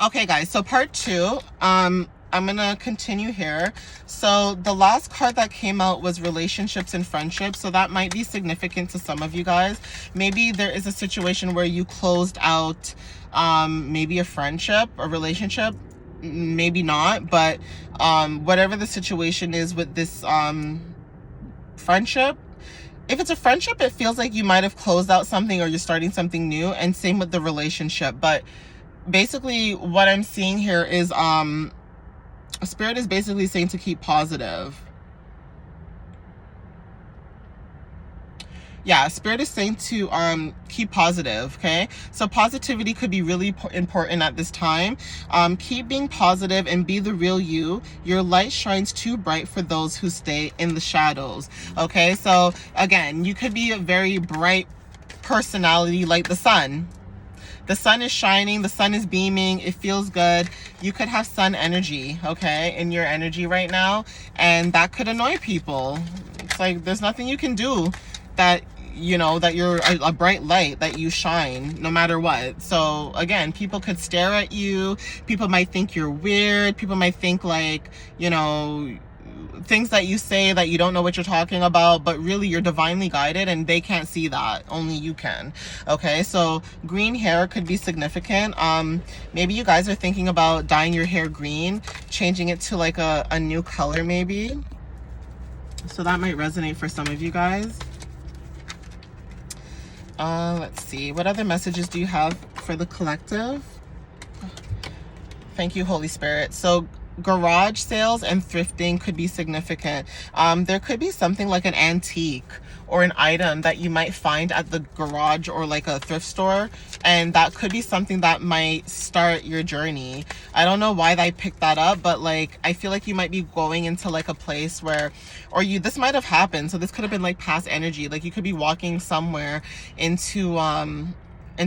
Okay, guys, so part two, I'm gonna continue here. So the last card that came out was relationships and friendships, so that might be significant to some of you guys. Maybe there is a situation where you closed out maybe a friendship or relationship, maybe not, but whatever the situation is with this friendship, if it's a friendship, it feels like you might have closed out something or you're starting something new, and same with the relationship. But basically what I'm seeing here is Spirit is basically saying to keep positive. Yeah, Spirit is saying to keep positive. Okay, so positivity could be really important at this time. Keep being positive and be the real you. Your light shines too bright for those who stay in the shadows. Okay, so again, you could be a very bright personality like the sun. The sun is shining, the sun is beaming, it feels good. You could have sun energy, okay, in your energy right now, and that could annoy people. It's like there's nothing you can do that, you know, that you're a bright light, that you shine no matter what. So again, people could stare at you, people might think you're weird, people might think like, you know, things that you say that you don't know what you're talking about, but really you're divinely guided and they can't see that, only you can. Okay, so green hair could be significant. Maybe you guys are thinking about dyeing your hair green, changing it to like a new color maybe, so that might resonate for some of you guys. Let's see, what other messages do you have for the collective? Thank you, Holy Spirit. So garage sales and thrifting could be significant. There could be something like an antique or an item that you might find at the garage or like a thrift store, and that could be something that might start your journey. I don't know why I picked that up, but like I feel like you might be going into like a place where, or this might have happened, so this could have been like past energy. Like you could be walking somewhere into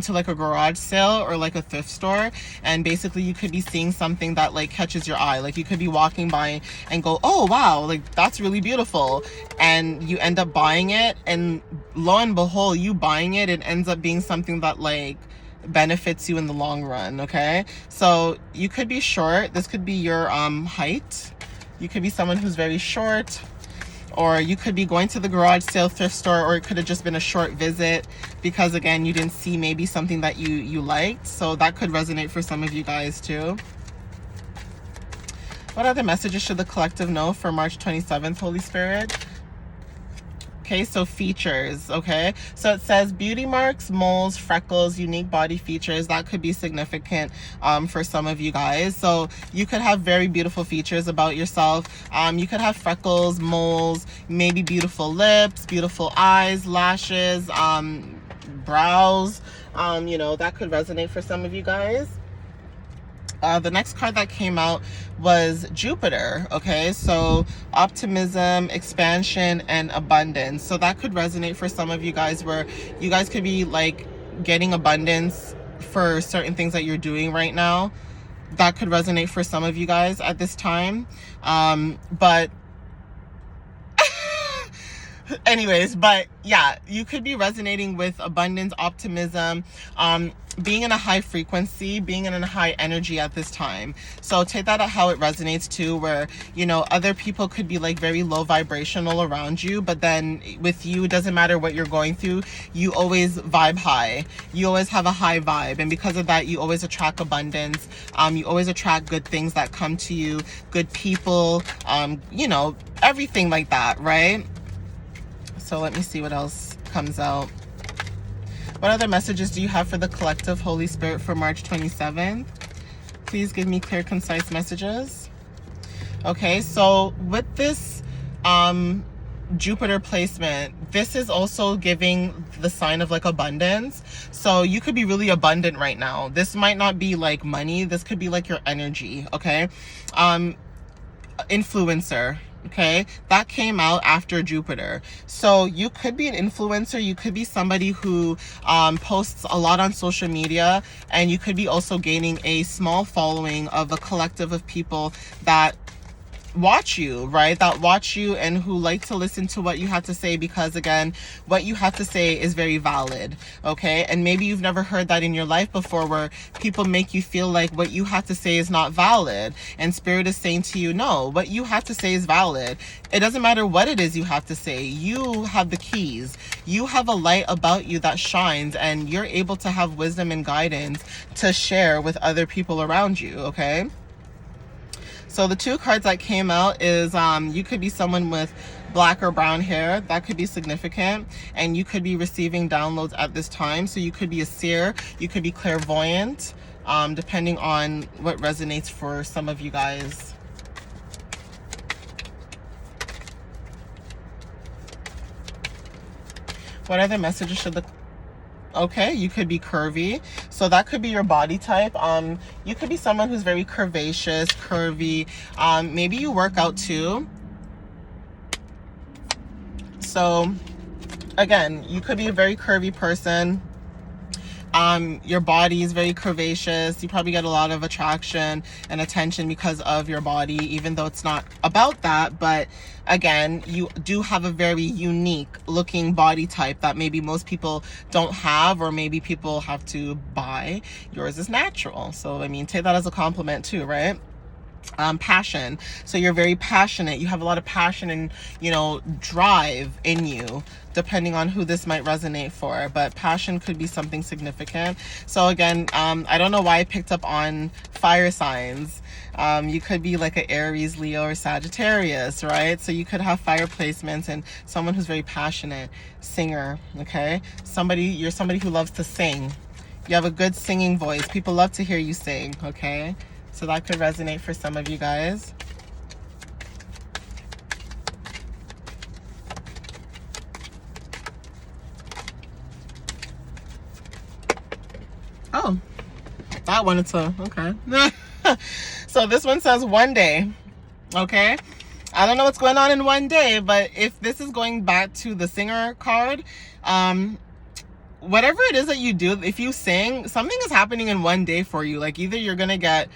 like a garage sale or like a thrift store, and basically you could be seeing something that like catches your eye. Like you could be walking by and go, oh wow, like that's really beautiful, and you end up buying it, and lo and behold, you buying it, it ends up being something that like benefits you in the long run. Okay, so you could be short, this could be your height, you could be someone who's very short, or you could be going to the garage sale, thrift store, or it could have just been a short visit because again you didn't see maybe something that you liked. So that could resonate for some of you guys too. What other messages should the collective know for March 27th, Holy Spirit? Okay, so features. Okay, so it says beauty marks, moles, freckles, unique body features. That could be significant for some of you guys. So you could have very beautiful features about yourself. You could have freckles, moles, maybe beautiful lips, beautiful eyes, lashes, brows. You know, that could resonate for some of you guys. The next card that came out was Jupiter. Okay, so optimism, expansion, and abundance. So that could resonate for some of you guys, where you guys could be like getting abundance for certain things that you're doing right now. That could resonate for some of you guys at this time. But anyways, but yeah, you could be resonating with abundance, optimism, being in a high frequency, being in a high energy at this time. So take that at how it resonates too, where, you know, other people could be like very low vibrational around you, but then with you, it doesn't matter what you're going through, you always vibe high. You always have a high vibe, and because of that, you always attract abundance. You always attract good things that come to you, good people, you know, everything like that, right? So let me see what else comes out. What other messages do you have for the collective, Holy Spirit, for March 27th? Please give me clear, concise messages. Okay, so with this Jupiter placement, this is also giving the sign of like abundance. So you could be really abundant right now. This might not be like money. This could be like your energy, okay? Influencer. Okay, that came out after Jupiter. So you could be an influencer, you could be somebody who posts a lot on social media, and you could be also gaining a small following of a collective of people that watch you, right? That watch you and who like to listen to what you have to say, because again, what you have to say is very valid, okay? And maybe you've never heard that in your life before, where people make you feel like what you have to say is not valid, and Spirit is saying to you, no, what you have to say is valid. It doesn't matter what it is you have to say. You have the keys. You have a light about you that shines, and you're able to have wisdom and guidance to share with other people around you, okay? So the two cards that came out is you could be someone with black or brown hair. That could be significant. And you could be receiving downloads at this time. So you could be a seer. You could be clairvoyant, depending on what resonates for some of you guys. What other messages should the... Okay, you could be curvy. So that could be your body type. You could be someone who's very curvaceous, curvy. Maybe you work out too. So again, you could be a very curvy person. Your body is very curvaceous. You probably get a lot of attraction and attention because of your body, even though it's not about that. But again, you do have a very unique looking body type that maybe most people don't have, or maybe people have to buy. Yours is natural. So, I mean, take that as a compliment too, right? Passion. So you're very passionate. You have a lot of passion and, you know, drive in you, depending on who this might resonate for. But passion could be something significant. So again, I don't know why I picked up on fire signs. You could be like an Aries, Leo, or Sagittarius, right? So you could have fire placements, and someone who's very passionate, singer, okay? You're somebody who loves to sing. You have a good singing voice. People love to hear you sing, okay? So that could resonate for some of you guys. Oh, that one, it's a, okay. So this one says one day, okay? I don't know what's going on in one day, but if this is going back to the singer card, whatever it is that you do, if you sing, something is happening in one day for you. Like either you're gonna get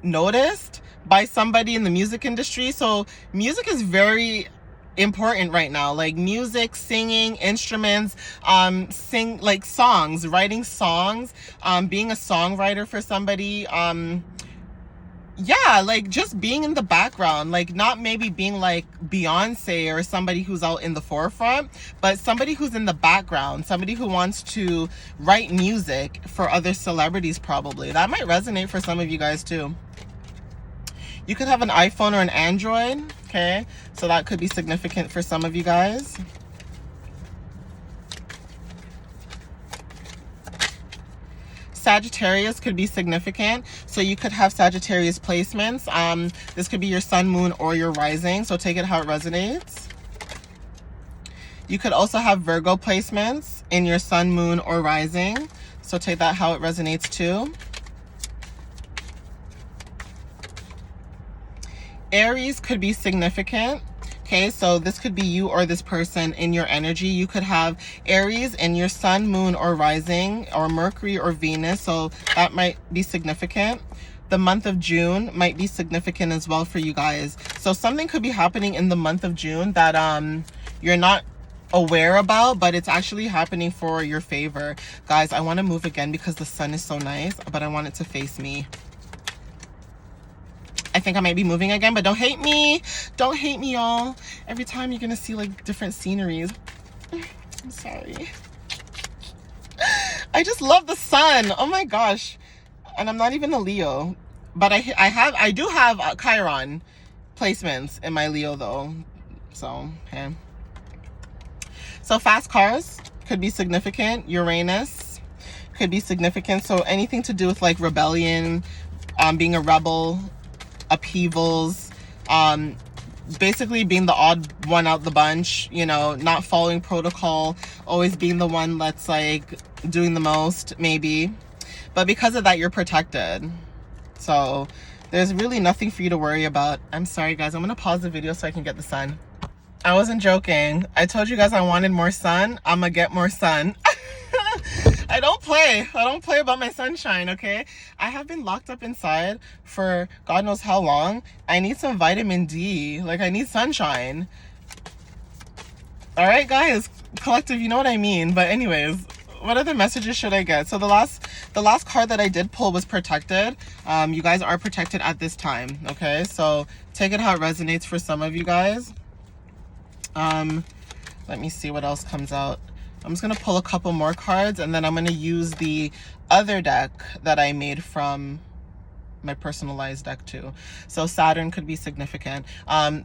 noticed by somebody in the music industry. So music is very important right now. Like music, singing, instruments, like songs, writing songs, being a songwriter for somebody, yeah, like just being in the background, like not maybe being like Beyonce or somebody who's out in the forefront, but somebody who's in the background, somebody who wants to write music for other celebrities probably. That might resonate for some of you guys too. You could have an iPhone or an Android, okay? So that could be significant for some of you guys. Sagittarius could be significant. So you could have Sagittarius placements. This could be your sun, moon, or your rising. So take it how it resonates. You could also have Virgo placements in your sun, moon, or rising. So take that how it resonates too. Aries could be significant. Okay, so this could be you or this person in your energy. You could have Aries in your sun, moon, or rising, or Mercury or Venus. So that might be significant. The month of June might be significant as well for you guys. So something could be happening in the month of June that you're not aware about, but it's actually happening for your favor. Guys, I want to move again because the sun is so nice, but I want it to face me. I think I might be moving again, but don't hate me. Don't hate me, y'all. Every time you're going to see like different sceneries. I'm sorry. I just love the sun. Oh my gosh. And I'm not even a Leo, but I do have Chiron placements in my Leo though. So, okay. So fast cars could be significant. Uranus could be significant. So anything to do with like rebellion, being a rebel, upheavals, basically being the odd one out the bunch, you know, not following protocol, always being the one that's like doing the most maybe, but because of that you're protected. So there's really nothing for you to worry about. I'm sorry guys, I'm gonna pause the video so I can get the sun. I wasn't joking. I told you guys I wanted more sun. I'm gonna get more sun. I don't play. I don't play about my sunshine, okay? I have been locked up inside for God knows how long. I need some vitamin D. Like, I need sunshine. All right, guys, collective, you know what I mean. But anyways, what other messages should I get? So the last card that I did pull was protected. You guys are protected at this time, okay? So take it how it resonates for some of you guys. Let me see what else comes out. I'm just gonna pull a couple more cards, and then I'm gonna use the other deck that I made from my personalized deck too. So Saturn could be significant.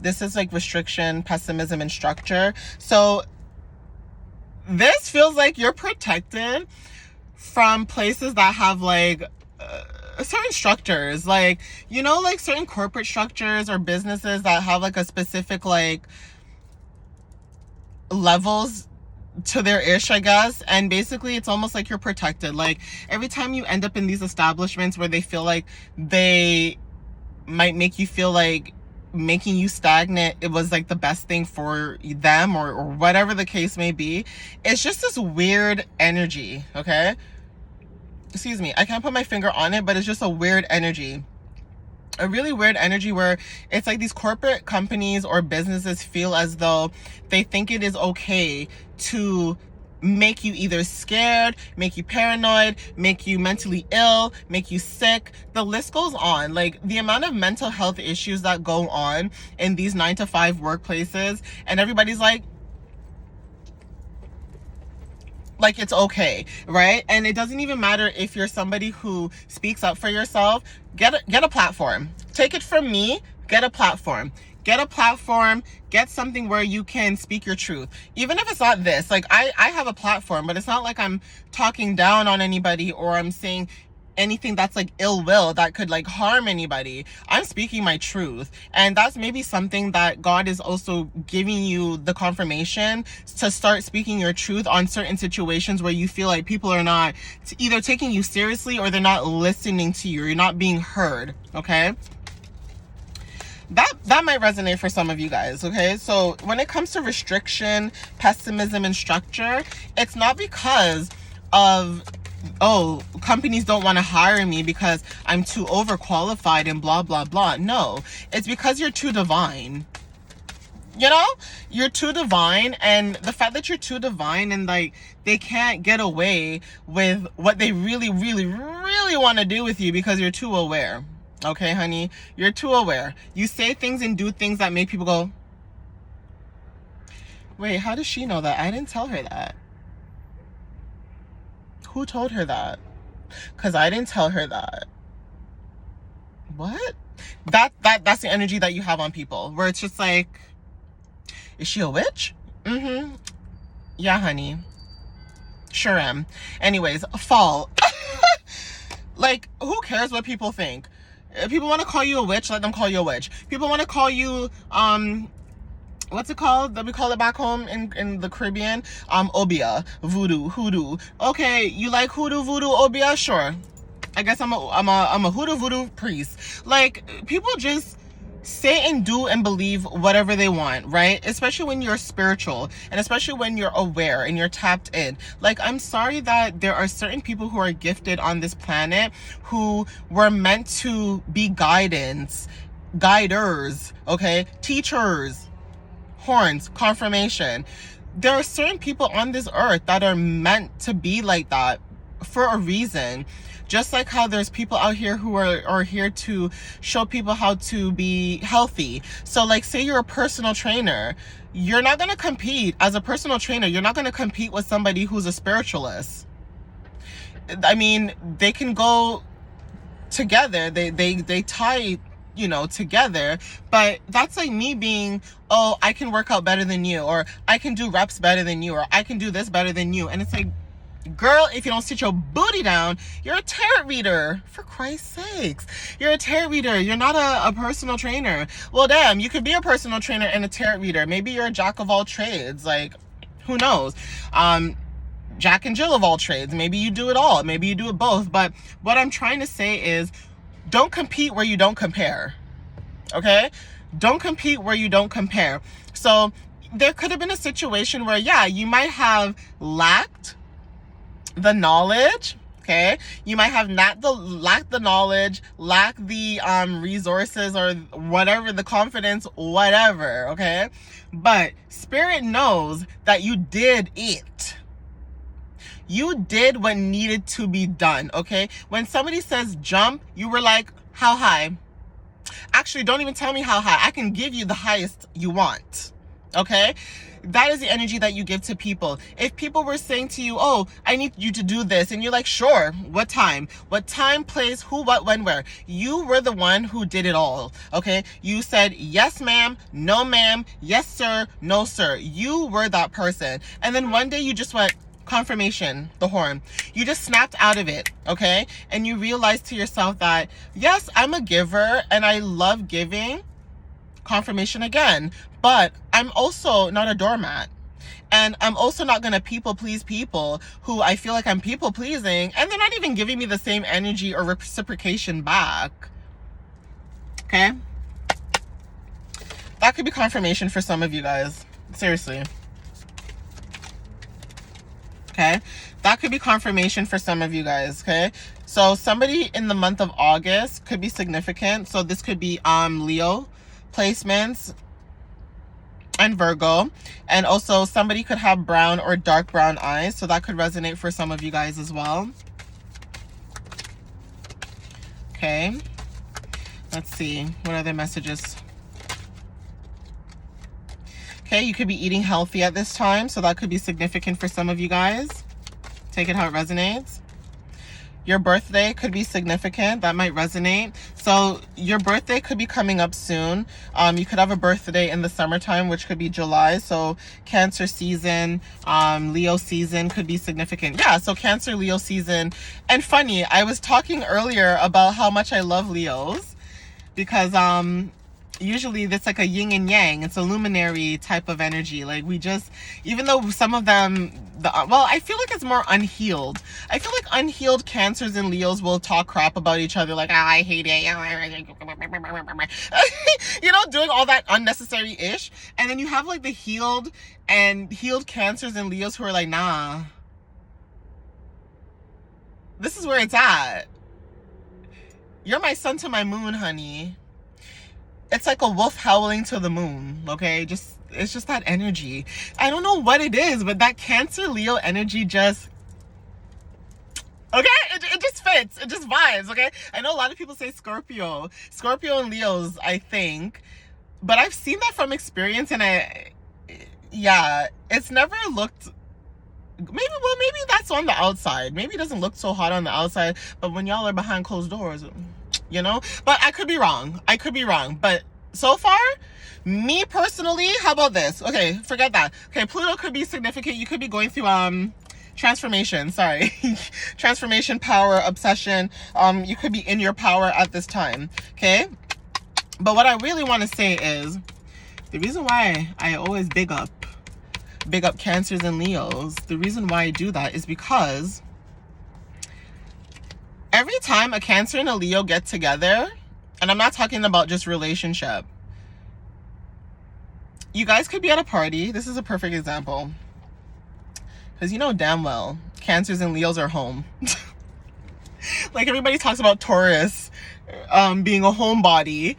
This is like restriction, pessimism, and structure. So this feels like you're protected from places that have like certain structures, like, you know, like certain corporate structures or businesses that have like a specific like levels to their ish, I guess. And basically it's almost like you're protected. Like every time you end up in these establishments where they feel like they might make you feel like making you stagnant, it was like the best thing for them, or whatever the case may be. It's just this weird energy, okay? Excuse me, I can't put my finger on it, but it's just a weird energy. A really weird energy where it's like these corporate companies or businesses feel as though they think it is okay to make you either scared, make you paranoid, make you mentally ill, make you sick. The list goes on. Like the amount of mental health issues that go on in these 9-to-5 workplaces, and everybody's like it's okay, right? And it doesn't even matter if you're somebody who speaks up for yourself. Get a platform. Take it from me, get a platform. Get a platform, get something where you can speak your truth. Even if it's not this, like I have a platform, but it's not like I'm talking down on anybody or I'm saying anything that's like ill will that could like harm anybody. I'm speaking my truth. And that's maybe something that God is also giving you the confirmation to start speaking your truth on certain situations where you feel like people are not either taking you seriously or they're not listening to you. You're not being heard, okay? That might resonate for some of you guys, okay? So when it comes to restriction, pessimism, and structure, it's not because of, oh, companies don't want to hire me because I'm too overqualified and blah, blah, blah. No, it's because you're too divine. You know, you're too divine, and the fact that you're too divine and like they can't get away with what they really, really, really want to do with you because you're too aware. Okay, honey, you're too aware. You say things and do things that make people go, wait, how does she know that? I didn't tell her that. Who told her that? Because I didn't tell her that. What? That's the energy that you have on people, where it's just like, is she a witch? Mm-hmm. Yeah, honey. Sure am. Anyways, fall. Like, who cares what people think? If people want to call you a witch, let them call you a witch. People want to call you, what's it called that we call it back home in the Caribbean? Obia, voodoo, hoodoo. Okay, you like hoodoo, voodoo, obia? Sure. I guess I'm a hoodoo, voodoo priest. Like, people just say and do and believe whatever they want, right? Especially when you're spiritual, and especially when you're aware and you're tapped in. Like, I'm sorry that there are certain people who are gifted on this planet who were meant to be guiders, okay? Teachers, horns, confirmation. There are certain people on this earth that are meant to be like that for a reason. Just like how there's people out here who are here to show people how to be healthy. So like, say you're a personal trainer, you're not going to compete as a personal trainer. You're not going to compete with somebody who's a spiritualist. I mean, they can go together. They tie, you know, together. But that's like me being, oh, I can work out better than you, or I can do reps better than you, or I can do this better than you. And it's like, girl, if you don't sit your booty down, you're a tarot reader. For Christ's sakes. You're a tarot reader. You're not a personal trainer. Well, damn, you could be a personal trainer and a tarot reader. Maybe you're a jack of all trades. Like, who knows? Jack and Jill of all trades. Maybe you do it all. Maybe you do it both. But what I'm trying to say is, don't compete where you don't compare. Okay? Don't compete where you don't compare. So there could have been a situation where, yeah, you might have lacked the knowledge. Okay, you might have lack the knowledge, lack the resources, or whatever, the confidence, whatever. Okay, but spirit knows that you did it. You did what needed to be done. Okay, when somebody says jump, you were like, how high? Actually, don't even tell me how high. I can give you the highest you want. Okay, that is the energy that you give to people. If people were saying to you, oh, I need you to do this, and you're like, sure, what time, place, who, what, when, where, you were the one who did it all. Okay, you said yes ma'am, no ma'am, yes sir, no sir. You were that person. And then one day you just went, confirmation, the horn. You just snapped out of it. Okay, and you realized to yourself that yes, I'm a giver and I love giving. Confirmation again, but I'm also not a doormat, and I'm also not gonna people please people who I feel like I'm people pleasing and they're not even giving me the same energy or reciprocation back. Okay, that could be confirmation for some of you guys, seriously. Okay, that could be confirmation for some of you guys. Okay, so somebody in the month of August could be significant. So this could be Leo placements and Virgo, and also somebody could have brown or dark brown eyes, so that could resonate for some of you guys as well. Okay, let's see what other messages. Okay, you could be eating healthy at this time, so that could be significant for some of you guys. Take it how it resonates. Your birthday could be significant. That might resonate. So your birthday could be coming up soon. You could have a birthday in the summertime, which could be July. So Cancer season, Leo season could be significant. Yeah, so Cancer, Leo season. And funny, I was talking earlier about how much I love Leos, because usually it's like a yin and yang. It's a luminary type of energy. Like, we just, even though some of them, I feel like it's more unhealed. I feel like unhealed Cancers and Leos will talk crap about each other, like, I hate it, you know, doing all that unnecessary ish. And then you have like the healed Cancers and Leos who are like, nah, this is where it's at. You're my sun to my moon, honey. It's like a wolf howling to the moon. Okay, it's just that energy. I don't know what it is, but that Cancer Leo energy just, okay, it just fits. It just vibes. Okay, I know a lot of people say Scorpio and Leos, I think, but I've seen that from experience, and yeah, it's never looked, maybe that's on the outside. Maybe it doesn't look so hot on the outside, but when y'all are behind closed doors, you know. But I could be wrong. But so far, me personally, how about this? Okay, forget that. Okay, Pluto could be significant. You could be going through transformation. Sorry. Transformation, power, obsession. You could be in your power at this time. Okay, but what I really want to say is, the reason why I always big up Cancers and Leos, the reason why I do that is because every time a Cancer and a Leo get together, and I'm not talking about just relationship, you guys could be at a party. This is a perfect example, because you know damn well Cancers and Leos are home. Like, everybody talks about Taurus being a homebody.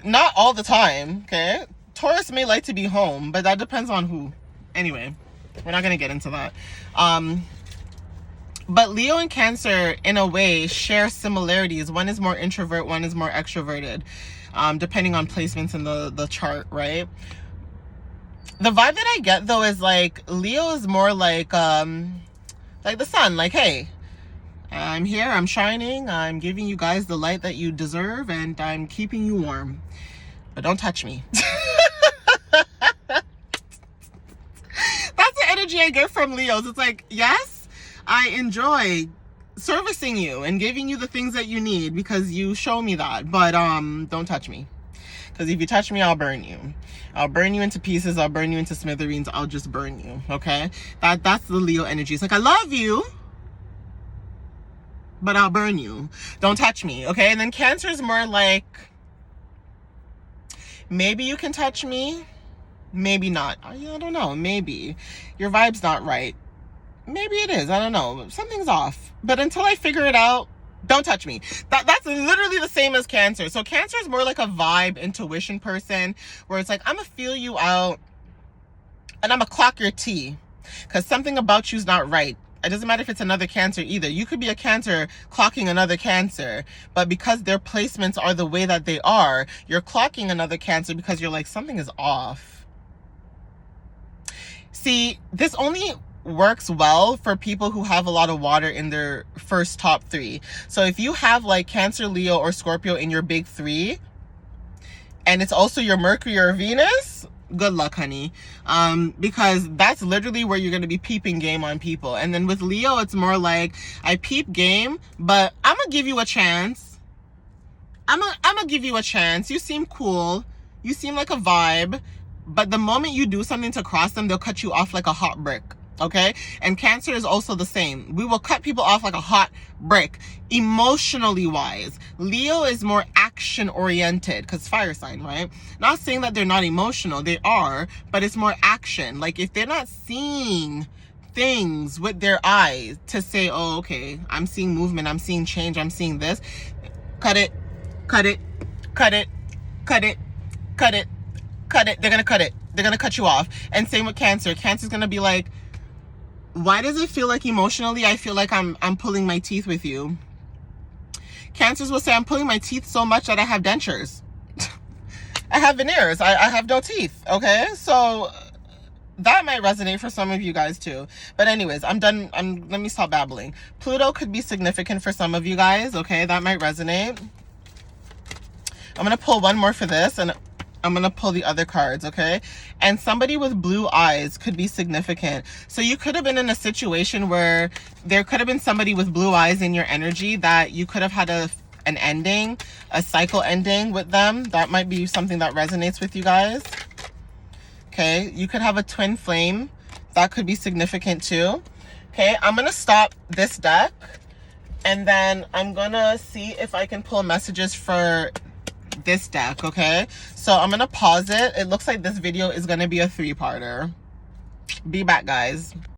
Not all the time, okay? Taurus may like to be home, but that depends on who. Anyway, we're not gonna get into that. But Leo and Cancer, in a way, share similarities. One is more introvert, one is more extroverted, depending on placements in the chart, right? The vibe that I get, though, is like Leo is more like the sun. Like, hey, I'm here, I'm shining, I'm giving you guys the light that you deserve, and I'm keeping you warm. But don't touch me. That's the energy I get from Leos. It's like, yes, I enjoy servicing you and giving you the things that you need because you show me that, but don't touch me, because if you touch me, I'll burn you. I'll burn you into pieces. I'll burn you into smithereens. I'll just burn you. Okay, that's the Leo energy. It's like, I love you, but I'll burn you. Don't touch me. Okay. And then Cancer is more like, maybe you can touch me, maybe not. I don't know, maybe your vibe's not right. Maybe it is. I don't know. Something's off. But until I figure it out, don't touch me. That's literally the same as Cancer. So Cancer is more like a vibe, intuition person, where it's like, I'm going to feel you out and I'm going to clock your tea because something about you's not right. It doesn't matter if it's another Cancer either. You could be a Cancer clocking another Cancer, but because their placements are the way that they are, you're clocking another Cancer because you're like, something is off. See, this only works well for people who have a lot of water in their first top 3. So if you have like Cancer, Leo, or Scorpio in your big 3, and it's also your Mercury or Venus, good luck, honey. Because that's literally where you're going to be peeping game on people. And then with Leo, it's more like, I peep game, but I'm going to give you a chance. I'm gonna give you a chance. You seem cool. You seem like a vibe. But the moment you do something to cross them, they'll cut you off like a hot brick. Okay? And Cancer is also the same. We will cut people off like a hot brick, emotionally wise. Leo is more action oriented because fire sign, right? Not saying that they're not emotional, they are, but it's more action. Like if they're not seeing things with their eyes to say, oh, okay, I'm seeing movement, I'm seeing change, I'm seeing this, cut it, cut it, cut it, cut it, cut it, cut it. They're gonna cut it. They're gonna cut you off. And same with Cancer. Cancer's gonna be like, why does it feel like emotionally I feel like I'm pulling my teeth with you? Cancers will say, I'm pulling my teeth so much that I have dentures. I have veneers. I have no teeth. Okay? So that might resonate for some of you guys too. But anyways, I'm done. Let me stop babbling. Pluto could be significant for some of you guys. Okay? That might resonate. I'm going to pull one more for this, and I'm going to pull the other cards, okay? And somebody with blue eyes could be significant. So you could have been in a situation where there could have been somebody with blue eyes in your energy that you could have had an ending, a cycle ending with them. That might be something that resonates with you guys. Okay, you could have a twin flame. That could be significant too. Okay, I'm going to stop this deck, and then I'm going to see if I can pull messages for this deck, okay? So I'm gonna pause it. It looks like this video is gonna be a 3-parter. Be back, guys.